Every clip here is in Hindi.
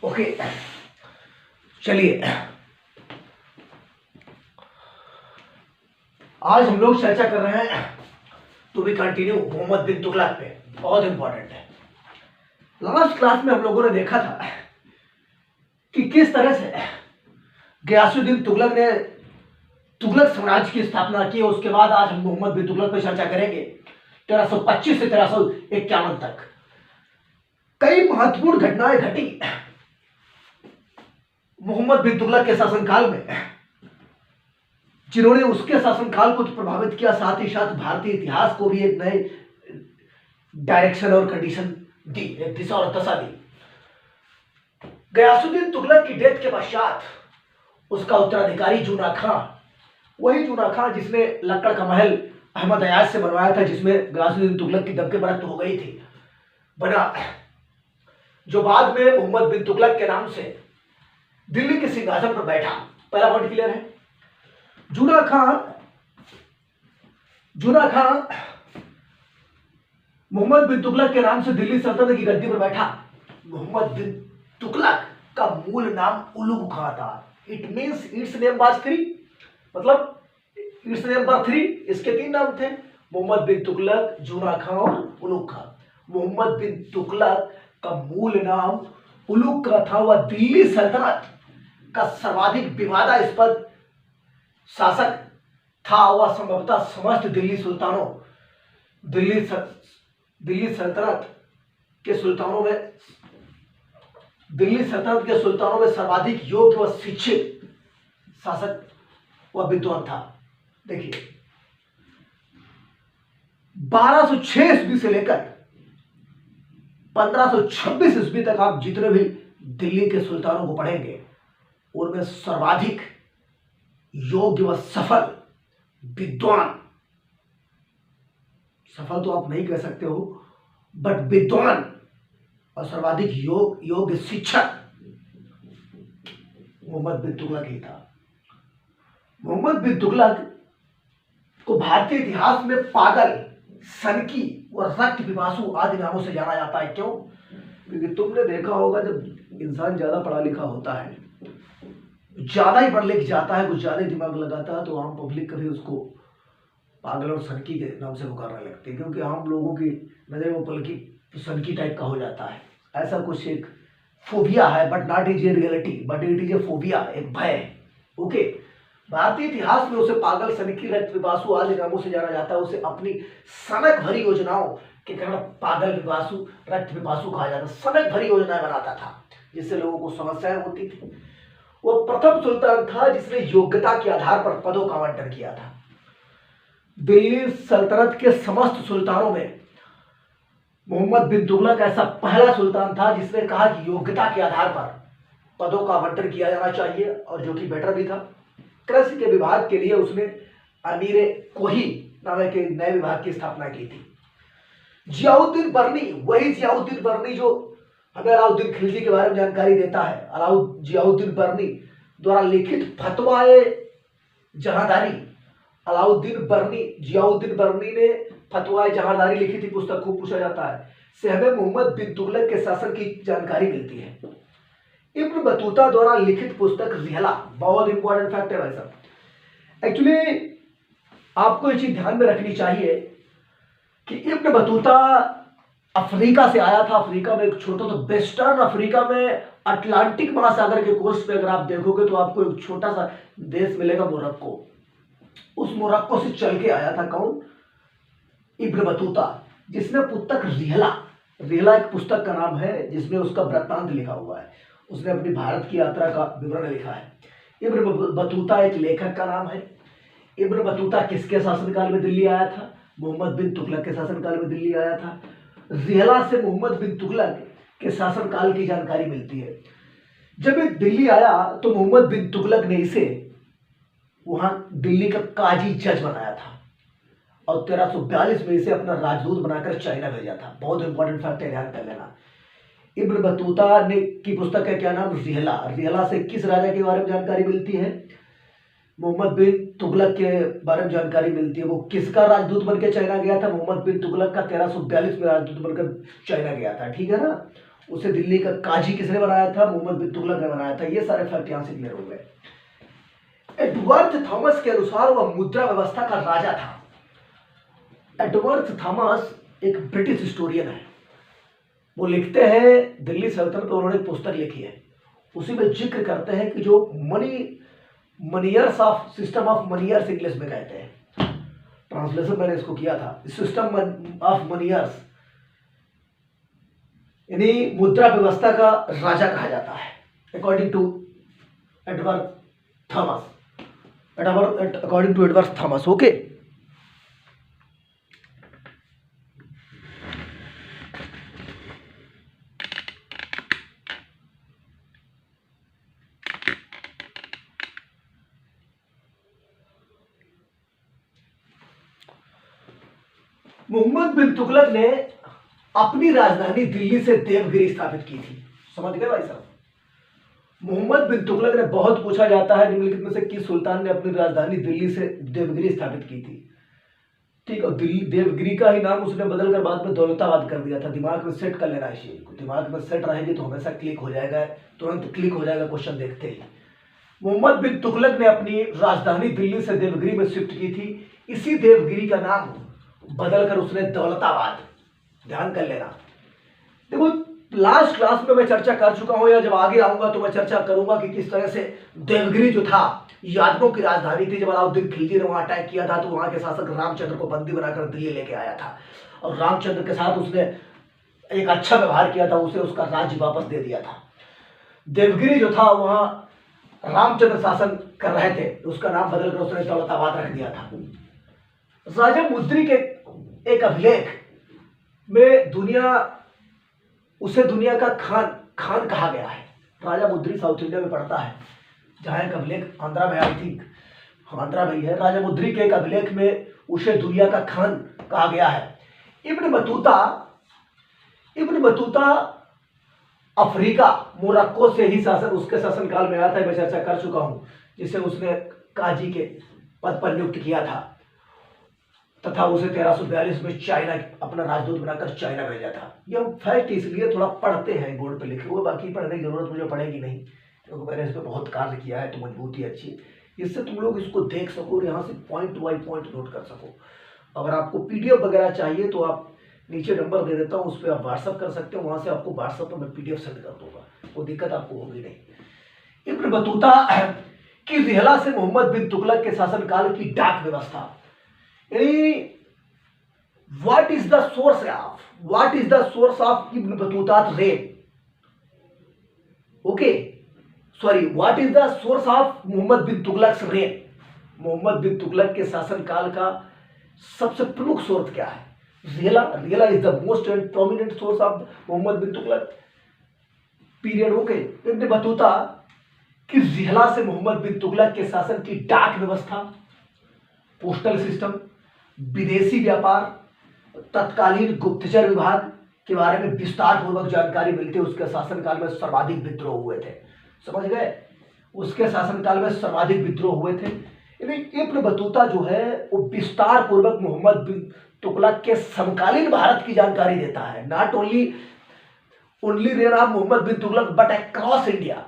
ओके, चलिए आज हम लोग चर्चा कर रहे हैं to be continue Mohammad bin Tughlaq पे। बहुत इंपॉर्टेंट है। लास्ट क्लास में हम लोगों ने देखा था कि किस तरह से गयासुद्दीन तुगलक ने तुगलक साम्राज्य की स्थापना की। उसके बाद आज हम मोहम्मद बिन तुगलक पे चर्चा करेंगे 1325 से 1351 तक। कई महत्वपूर्ण घटनाएं घटी मोहम्मद बिन तुगलक के शासनकाल में, जिन्होंने उसके शासनकाल को तो प्रभावित किया, साथ ही साथ भारतीय इतिहास को भी एक नए डायरेक्शन और कंडीशन दी, एक दिशा और दशा दी। गयासुद्दीन तुगलक की डेथ के पश्चात उसका उत्तराधिकारी जूना खां, वही जूना खां जिसने लक्कड़ का महल अहमद अयाज से बनवाया था, जिसमें गयासुद्दीन तुगलक की दबके बरत हो गई थी, बना, जो बाद में मोहम्मद बिन तुगलक के नाम से दिल्ली के सिंहासन पर बैठा। पहला पॉइंट क्लियर है। जूना खां मोहम्मद बिन तुगलक के नाम से दिल्ली सल्तनत की गद्दी पर बैठा। मोहम्मद बिन तुगलक का मूल नाम उलुग खां था। It means it's name was three, मतलब इट्स नेम वर थ्री। इसके तीन नाम थे, मोहम्मद बिन तुगलक, जूना खां और उलुग खां। मोहम्मद बिन तुगलक का मूल नाम उलुग खां था। वह दिल्ली सल्तनत का सर्वाधिक विवादास्पद शासक था। वह संभवतः समस्त दिल्ली सल्तनत के सुल्तानों में सर्वाधिक योग्य व शिक्षित शासक व विद्वान था। देखिए 1206 ईस्वी से लेकर 1526 ईस्वी तक आप जितने भी दिल्ली के सुल्तानों को पढ़ेंगे, उनमें सर्वाधिक योग्य व सफल विद्वान, सफल तो आप नहीं कह सकते हो, बट विद्वान और सर्वाधिक योग्य शिक्षक मोहम्मद बिन तुगलक ही था। मोहम्मद बिन तुगलक को भारतीय इतिहास में पागल, सनकी और रक्त पिपासु आदि नामों से जाना जाता है। क्यों? क्योंकि तुमने देखा होगा जब इंसान ज्यादा पढ़ा लिखा होता है, ज्यादा ही पढ़ लिख जाता है, कुछ ज्यादा ही दिमाग लगाता है, तो आम पब्लिक कभी उसको पागल और सनकी के नाम से पुकारने लगती है, क्योंकि आम लोगों की नजर में पलकी सनकी टाइप का हो जाता है। ऐसा कुछ एक फोबिया है, but not is a reality, but it is a phobia, एक भय है। ओके, भारतीय इतिहास में उसे पागल, सनकी, रक्त पिपासु आदि नामों से जाना जाता है। उसे अपनी सनक भरी योजनाओं के कारण पागल, पिपासु, रक्त पिपासु कहा जाता है। सनक भरी योजनाएं बनाता था जिससे लोगों को समस्याएं होती थी। वह प्रथम सुल्तान था जिसने योग्यता के आधार पर पदों का आवंटन किया था। दिल्ली सल्तनत के समस्त सुल्तानों में मोहम्मद बिन तुगलक ऐसा पहला सुल्तान था जिसने कहा कि योग्यता के आधार पर पदों का आवंटन किया जाना चाहिए, और जो कि बेटर भी था। कृषि के विभाग के लिए उसने अमीर कोही नामक के नए विभाग की स्थापना की थी। जियाउद्दीन बर्नी, वही जियाउद्दीन बर्नी जो हमें अलाउद्दीन खिलजी के बारे में जानकारी देता है, जियाउद्दीन बर्नी द्वारा लिखित फतवाए जहांदारी, जियाउद्दीन बर्नी ने फतवाए जहांदारी लिखी थी, पुस्तक खूब पूछा जाता है, से हमें मोहम्मद बिन तुगलक के शासन की जानकारी मिलती है। इब्न बतूता द्वारा लिखित पुस्तक रिहला, बहुत इंपॉर्टेंट फैक्ट है भाई साहब। एक्चुअली आपको ये चीज ध्यान में रखनी चाहिए कि इब्न बतूता अफ्रीका से आया था। अफ्रीका में एक छोटा, तो वेस्टर्न अफ्रीका में अटलांटिक महासागर के कोस्ट पे अगर आप देखोगे तो आपको एक छोटा सा देश मिलेगा, मोरक्को। उस मोरक्को से चल के आया था कौन? इब्न बतूता, जिसने पुस्तक रिहला एक पुस्तक का नाम है जिसमें उसका वृत्तांत लिखा हुआ है। उसने अपनी भारत की यात्रा का विवरण लिखा है। इब्न बतूता एक लेखक का नाम है। इब्न बतूता किसके शासनकाल में दिल्ली आया था? मोहम्मद बिन तुगलक के शासनकाल में दिल्ली आया था। रिहला से मोहम्मद बिन तुगलक के शासनकाल की जानकारी मिलती है। जब ये दिल्ली आया तो मोहम्मद बिन तुगलक ने इसे वहां दिल्ली का काजी जज बनाया था, और 1342 में इसे अपना राजदूत बनाकर चाइना भेजा था। बहुत इंपॉर्टेंट फैक्ट है, ध्यान कर लेना। इब्न बतूता ने की पुस्तक का क्या नाम? रिहला से किस राजा के बारे में जानकारी मिलती है? मोहम्मद बिन तुगलक के बारे में जानकारी मिलती है। वो किसका राजदूत बनकर चाइना गया था? मोहम्मद बिन तुगलक का 1342 में राजदूत बनकर चाइना गया था, ठीक है ना। उसे दिल्ली का काजी किसने बनाया था? मोहम्मद बिन तुगलक ने बनाया था। ये सारे फैक्ट यहां से क्लियर हो गए। एडवर्ड थॉमस के अनुसार वह मुद्रा व्यवस्था का राजा था। एडवर्ड थॉमस एक ब्रिटिश हिस्टोरियन है। वो लिखते हैं दिल्ली सल्तनत पर उन्होंने एक पुस्तक लिखी है, उसी में जिक्र करते हैं कि जो मनीयर्स ऑफ सिस्टम ऑफ मनीयर्स इंग्लिश में कहते हैं, ट्रांसलेशन मैंने इसको किया था, सिस्टम ऑफ मनीयर्स यानी मुद्रा व्यवस्था का राजा कहा जाता है according to Edward Thomas. According to Edward Thomas. Okay, Mohammad bin Tughlaq ने अपनी राजधानी दिल्ली से देवगिरी स्थापित की थी। समझ गए भाई साहब? मोहम्मद बिन तुगलक ने, बहुत पूछा जाता है निम्नलिखित में से किस सुल्तान ने अपनी राजधानी दिल्ली से देवगिरी स्थापित की थी? ठीक है, दिल्ली देवगिरी का ही नाम उसने बदलकर बाद में दौलताबाद कर दिया था। दिमाग में सेट कर लेना चाहिए, दिमाग में सेट रहेगी तो हमेशा क्लिक हो जाएगा, तुरंत क्लिक हो जाएगा क्वेश्चन देखते ही। मोहम्मद बिन तुगलक ने अपनी राजधानी दिल्ली से देवगिरी में शिफ्ट की थी। इसी देवगिरी का नाम बदलकर उसने दौलताबाद, ध्यान कर लेना। देखो लास्ट क्लास में मैं चर्चा कर चुका हूं, या जब आगे आऊंगा तो मैं चर्चा करूंगा कि किस तरह से देवगिरी जो था यादवों की राजधानी थी। जब अलाउद्दीन खिलजी ने वहां अटैक किया था तो वहां के शासक रामचंद्र को बंदी बनाकर दिल्ली लेके आया था, और रामचंद्र के साथ उसने एक अच्छा व्यवहार किया था, उसे उसका राज्य वापस दे दिया था। देवगिरी जो था वहां रामचंद्र शासन कर रहे थे, उसका नाम बदलकर उसने दौलताबाद रख दिया था। राजा मुद्री के एक अभिलेख में उसे दुनिया का खान कहा गया है। राजा मुद्री साउथ इंडिया में पड़ता है, जहां एक अभिलेख आंध्रा में, आई थिंक आंध्रा में ही है। राजा मुद्री के एक अभिलेख में उसे दुनिया का खान कहा गया है। इब्न बतूता अफ्रीका मोरक्को से ही उसके शासनकाल में आया था, मैं चर्चा कर चुका हूं, जिसे उसने काजी के पद पर नियुक्त किया था, तथा उसे 1342 में चाइना अपना राजदूत बनाकर चाइना भेजा था। यह फैक्ट इसलिए थोड़ा पढ़ते हैं बोर्ड पे लिखे हुए, बाकी पढ़ने की जरूरत मुझे पड़ेगी नहीं, क्योंकि मैंने इस पर बहुत कार्य किया है, तो मजबूती अच्छी है, इससे तुम लोग इसको देख सको और यहाँ से पॉइंट बाई पॉइंट नोट कर सको। अगर आपको पीडीएफ वगैरह चाहिए तो आप नीचे नंबर दे देता हूँ, उस पर आप व्हाट्सअप कर सकते हो, वहां से आपको व्हाट्सअप पर मैं पीडीएफ सेंड कर दूंगा, कोई दिक्कत आपको होगी नहीं। इब्न बतूता की रिहला से मोहम्मद बिन तुगलक के शासनकाल की डाक व्यवस्था, यानी what is the source of Ibn Battuta reign? Okay, sorry, what is the source of Muhammad bin Tughlaq's reign? Mohammad bin Tughlaq के शासनकाल का सबसे प्रमुख सोर्स क्या है? Rihla is the most and prominent source of Mohammad bin Tughlaq period. Okay, Ibn Battuta की रिहला से मोहम्मद बिन तुगलक के शासन की डाक व्यवस्था, पोस्टल सिस्टम, विदेशी व्यापार, तत्कालीन गुप्तचर विभाग के बारे में विस्तार पूर्वक जानकारी मिलती है। उसके शासनकाल में सर्वाधिक विद्रोह हुए थे। समझ गए? उसके शासनकाल में सर्वाधिक विद्रोह हुए थे। इब्न बतूता जो है वो विस्तार पूर्वक मोहम्मद बिन तुगलक के समकालीन भारत की जानकारी देता है। Not only there of Mohammad bin Tughlaq but across India.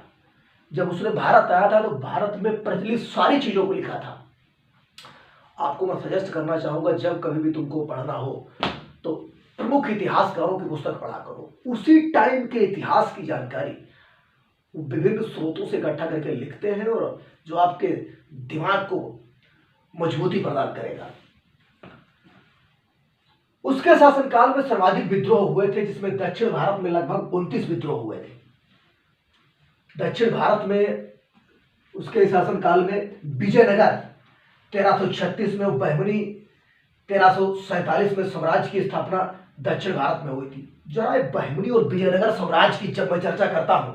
जब उसने भारत आया था तो भारत में प्रचलित सारी चीजों को लिखा था। आपको मैं सजेस्ट करना चाहूंगा, जब कभी भी तुमको पढ़ना हो तो प्रमुख इतिहासकारों की पुस्तक पढ़ा करो। उसी टाइम के इतिहास की जानकारी विभिन्न स्रोतों से इकट्ठा करके लिखते हैं, और जो आपके दिमाग को मजबूती प्रदान करेगा। उसके शासनकाल में सर्वाधिक विद्रोह हुए थे, जिसमें दक्षिण भारत में लगभग 29 विद्रोह हुए थे। दक्षिण भारत में उसके शासनकाल में विजयनगर 1336 में, बहमनी 1347 में स्वराज की स्थापना दक्षिण भारत में हुई थी। जरा बहमनी और विजयनगर साम्राज्य की जब मैं चर्चा करता हूं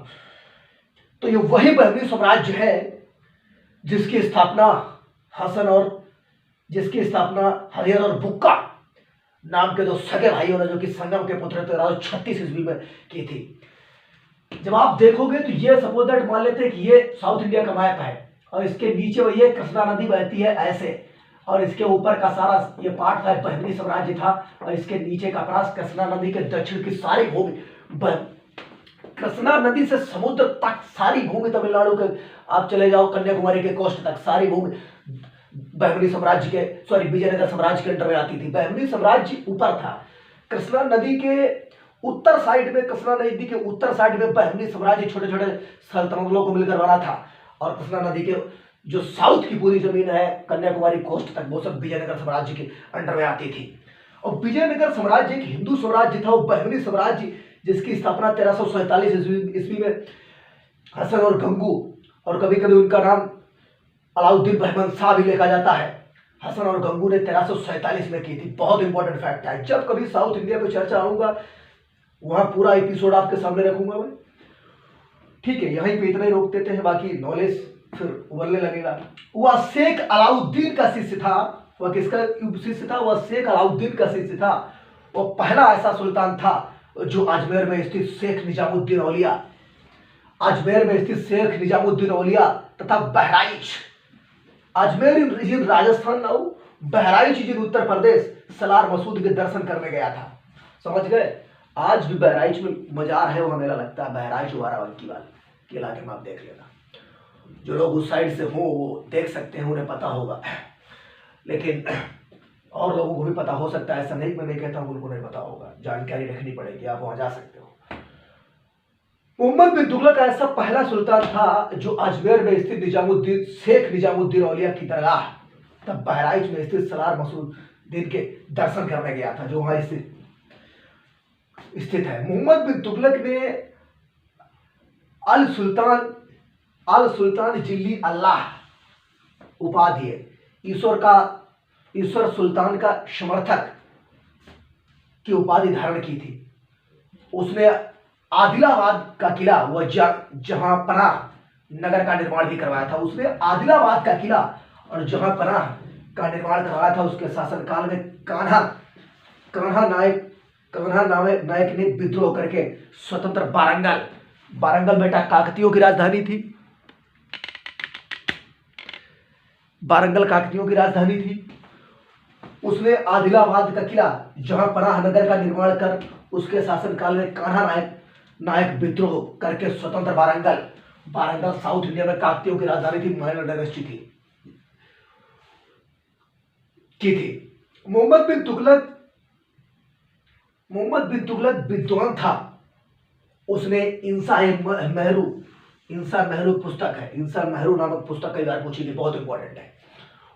तो ये वही बहमनी साम्राज्य है जिसकी स्थापना हरिहर और बुक्का नाम के दो सगे भाइयों ने, जो कि संगम के पुत्र 1336 ईस्वी में की थी। जब आप देखोगे तो ये सपोज दैट मान लेते हैं कि ये साउथ इंडिया का मैप है, और इसके नीचे वही ये कृष्णा नदी बहती है ऐसे, और इसके ऊपर का सारा ये पार्ट था बहमनी साम्राज्य था, और इसके नीचे का प्रास कृष्णा नदी के दक्षिण की सारी भूमि कृष्णा नदी से समुद्र तक सारी भूमि तमिलनाडु के, आप चले जाओ कन्याकुमारी के कोस्ट तक, सारी भूमि बहमनी साम्राज्य के, सॉरी विजयनगर साम्राज्य के अंडर में आती थी। बहमनी साम्राज्य ऊपर था, कृष्णा नदी के उत्तर साइड में, कृष्णा नदी के उत्तर साइड में बहमनी साम्राज्य छोटे छोटे सल्तनतों को मिलकर बना था, और कृष्णा नदी के जो साउथ की पूरी जमीन है कन्याकुमारी कोस्ट तक, वो सब विजयनगर साम्राज्य के अंडर में आती थी। और विजयनगर साम्राज्य एक हिंदू साम्राज्य था, वो बहमनी साम्राज्य जिसकी स्थापना 1347 ईस्वी में हसन और गंगू, और कभी कभी उनका नाम अलाउद्दीन बहमन शाह भी लिखा जाता है, हसन और गंगू ने 1347 में की थी। बहुत इंपॉर्टेंट फैक्ट है, जब कभी साउथ इंडिया पे चर्चा आऊंगा वहां पूरा एपिसोड आपके सामने रखूंगा मैं। ठीक है, यहीं पे इतना ही रोक देते हैं, बाकी नॉलेज फिर उबलने लगेगा। वह शेख अलाउद्दीन का शिष्य था। वह किसका शिष्य था? वह शेख अलाउद्दीन का शिष्य था। वह पहला ऐसा सुल्तान था जो अजमेर में स्थित शेख निजामुद्दीन औलिया, अजमेर में स्थित शेख निजामुद्दीन औलिया तथा बहराइच, अजमेर इन राजस्थान नाउ, बहराइच इन उत्तर प्रदेश, सलार मसूद के दर्शन करने गया था। समझ गए? आज भी बहराइच में मजार है, वहां मेला लगता है, बहराइच बाराबंकी वाले के इलाके में, आप देख लेना। जो लोग उस साइड से हो वो देख सकते हैं, उन्हें पता होगा, लेकिन और लोगों को भी पता हो सकता है, ऐसा नहीं मैं नहीं कहता हूं उनको नहीं पता होगा, जानकारी रखनी पड़ेगी, आप वहां जा सकते हो। मोहम्मद बिन तुगलक ऐसा पहला सुल्तान था जो अजमेर में स्थित निजामुद्दीन, शेख निजामुद्दीन औलिया की दरगाह तब बहराइच में स्थित सलार मसूद्दीन के दर्शन करने गया था, जो वहां स्थित है। मोहम्मद बिन तुगलक ने अल सुल्तान जिल्ली अल्लाह उपाधि, ईश्वर सुल्तान का समर्थक की उपाधि धारण की थी। उसने आदिलाबाद का किला व जहां पनाह नगर का निर्माण भी करवाया था। उसने आदिलाबाद का किला और जहां पनाह का निर्माण करवाया था। उसके शासनकाल में कान्हा नायक ने विद्रोह करके स्वतंत्र बारंगल बेटा काकतियों की राजधानी थी, बारंगल काकतियों की राजधानी थी। उसने आदिलाबाद का किला जहां पनाह नगर का निर्माण कर उसके शासनकाल में कान्हा नायक विद्रोह करके स्वतंत्र बारंगल साउथ इंडिया में काकतियों की राजधानी थी, मौर्य डायनेस्टी थी। मोहम्मद बिन तुगलक विद्वान था। उसने इंसा मेहरू पुस्तक है, इंसा मेहरू नामक पुस्तक कई बार पूछी गई, बहुत इंपॉर्टेंट है।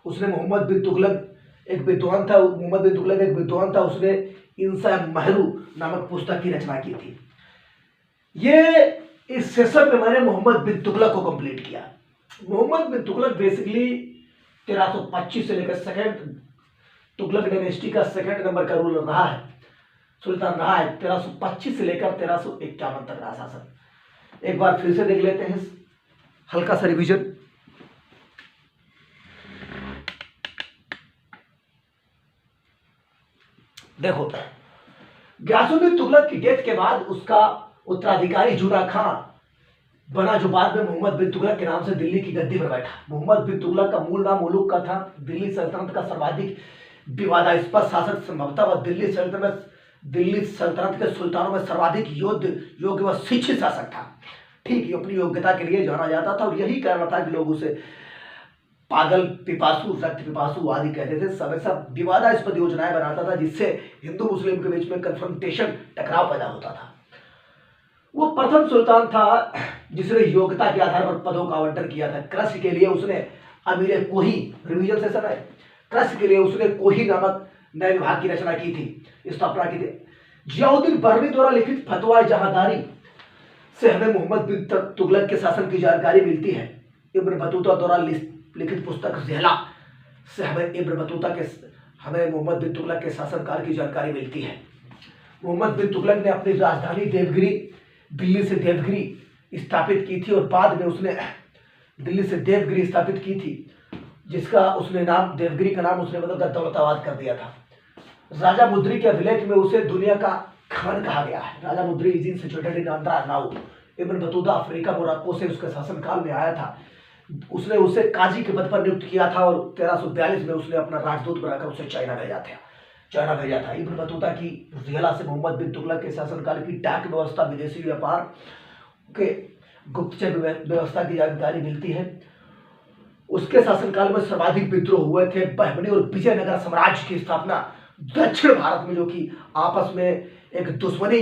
उसने मोहम्मद बिन तुगलक एक विद्वान था, उसने इंसा मेहरू नामक पुस्तक की रचना की थी। ये इस सेशन में मैंने मोहम्मद बिन तुगलक को कंप्लीट किया। मोहम्मद बिन तुगलक बेसिकली 1325 से लेकर सेकंड तुगलक डायनेस्टी का सेकंड नंबर का रूलर रहा है, सुल्तान रहा है। 1325 से लेकर 1351 तक रहा शासन। एक बार फिर से देख लेते हैं, हल्का सा रिवीजन। देखो, गयासुद्दीन तुगलक की डेथ के बाद उसका उत्तराधिकारी जुना खां बना, जो बाद में मोहम्मद बिन तुगलक के नाम से दिल्ली की गद्दी पर बैठा। मोहम्मद बिन तुगलक का मूल नाम मुलुक का था। दिल्ली सल्तनत का सर्वाधिक विवादास्पद शासक संभवतः वह दिल्ली सल्तनत के सुल्तानों में सर्वाधिक योग्य व शिक्षित शासक था। ठीक, ये अपनी योग्यता के लिए जाना जाता था, और यही कारण था कि लोग उसे पागल पिपासु, रक्त पिपासु आदि कहते थे। सब विवादास्पद योजनाएं बनाता था, जिससे हिंदू मुस्लिम के बीच में कन्फ्रंटेशन, टकराव पैदा होता था। वो प्रथम सुल्तान था जिसने योग्यता के आधार पर पदों का आवंटन किया था। कृषि के लिए उसने अमीर कोही, रिवीजन सेशन है, कृषि के लिए उसने कोही नामक नए विभाग की रचना की थी, स्थापना की थी। जियाउद्दीन बर्मी द्वारा लिखित फतवा जहांदारी से हमें मोहम्मद बिन तुगलक के शासन की जानकारी मिलती है। इब्न बतूता द्वारा लिखित पुस्तक ज़ेहला से हमें मोहम्मद बिन तुगलक के शासनकाल की जानकारी मिलती है। मोहम्मद बिन तुगलक ने अपनी राजधानी दिल्ली से देवगिरी स्थापित की थी, और बाद में उसने दिल्ली से देवगिरी स्थापित की थी, जिसका उसने नाम, देवगिरी का नाम उसने बदलकर दौलताबाद कर दिया था। राजा मुद्री के अभिलेख में उसे दुनिया का खान कहा गया है। राजा मुद्री is in situated in Andhra now. Ibn Battuta Africa Morocco से उसके शासनकाल में आया था। उसने उसे काजी के पद पर नियुक्त किया था, और 1342 में उसने अपना राजदूत बनाकर उसे चाइना भेजा था। इब्न बतूता की ज़ेहला से मोहम्मद बिन तुगलक के शासनकाल की डाक व्यवस्था, विदेशी व्यापार के गुप्तचर व्यवस्था की जानकारी मिलती है। उसके शासनकाल में सर्वाधिक विद्रोह हुए थे। बहमनी और विजयनगर साम्राज्य की स्थापना दक्षिण भारत में, जो कि आपस में एक दुश्मनी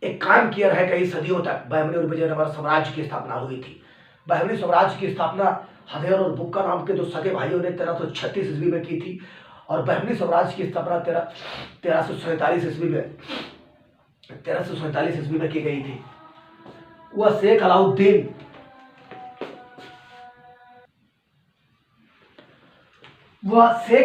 एक कायम किया रहे कई सदियों तक, बहमनी और विजयनगर साम्राज्य की स्थापना हुई थी। बहमनी साम्राज्य की स्थापना हदेर और बुक्का नाम के दो सगे भाइयों ने 1336 ईस्वी में की थी, और बहमनी साम्राज्य की स्थापना 1347 ईस्वी में 1347 ईस्वी में की गई थी। वह शेख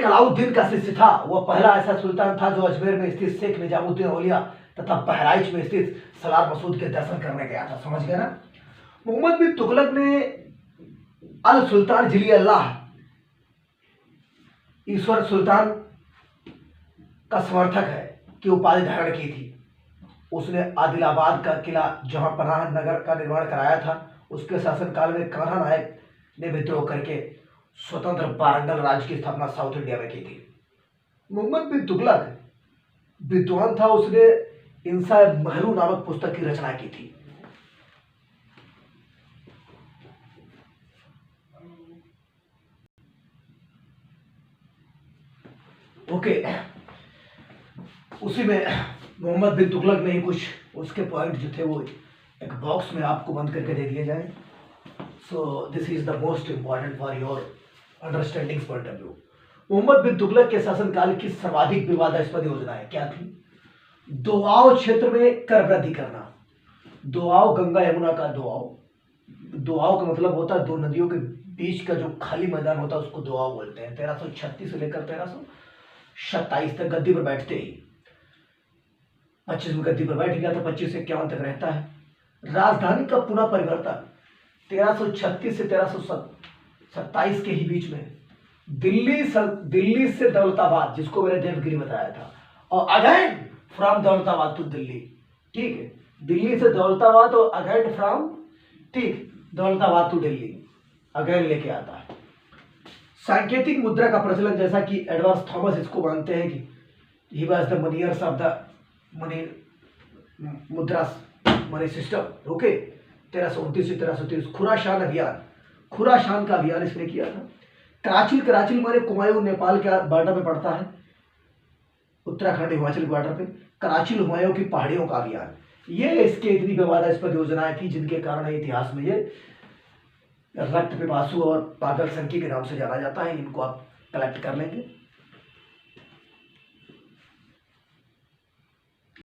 अलाउद्दीन का शिष्य था। वह पहला ऐसा सुल्तान था जो अजमेर में स्थित शेख निजामुद्दीन औलिया तथा बहराइच में स्थित सलार मसूद के दर्शन करने गया था। समझ गए ना। मोहम्मद बिन तुगलक ने अल सुल्तान जिली अल्लाह, ईश्वर सुल्तान का समर्थक है, की उपाधि धारण की थी। उसने आदिलाबाद का किला जहां पनाह नगर का निर्माण कराया था। उसके शासनकाल में कान्हा नायक ने विद्रोह करके स्वतंत्र वारंगल राज्य की स्थापना साउथ इंडिया में की थी। मोहम्मद बिन तुगलक विद्वान था। उसने इंसा महरू नामक पुस्तक की रचना की थी। ओके, उसी में मोहम्मद बिन तुगलक ने ही कुछ उसके पॉइंट जो थे वो एक बॉक्स में आपको बंद करके दे दिए जाए। So this is the most important for your understanding point of view. Mohammad bin Tughlaq के शासनकाल की सर्वाधिक विवादास्पद योजनाएं क्या थी? दोआब क्षेत्र में कर वृद्धि करना। दोआब गंगा यमुना का दोआब, दोआब का मतलब होता है दो नदियों के बीच का जो खाली मैदान होता है उसको दोआब बोलते हैं। 1336 से लेकर 1327 तक गद्दी पर बैठते ही 25 में गद्दी पर बैठ गया था, 25 से 51 तक रहता है। राजधानी का पुनः परिवर्तन 1336 से 1327 के ही बीच में दिल्ली से दौलताबाद, जिसको मैंने देवगिरी बताया था, और again from Daulatabad to Delhi. ठीक है, दिल्ली से दौलताबाद और अगेन फ्रॉम, ठीक, दौलताबाद टू दिल्ली अगेन लेके आता है। सांकेतिक मुद्रा का प्रचलन, जैसा कि एडवर्ड थॉमस इसको मानते हैं कि he was the moneyers of the money मुद्रा मनी सिस्टम। ओके, 1329 से 1330 खुराशान अभियान, खुराशान का अभियान इसने किया था। कराची माने कुमायूं नेपाल के बॉर्डर पे पड़ता है, उत्तराखंड हिमाचल बॉर्डर पे। कराची हुमायूं की पहाड़ियों का अभियान, ये इसके इतनी विवादास्पद योजनाएं थी जिनके कारण इतिहास में ये रक्त पिपासु और पागल संकी के नाम से जाना जाता है। इनको आप कलेक्ट कर लेंगे।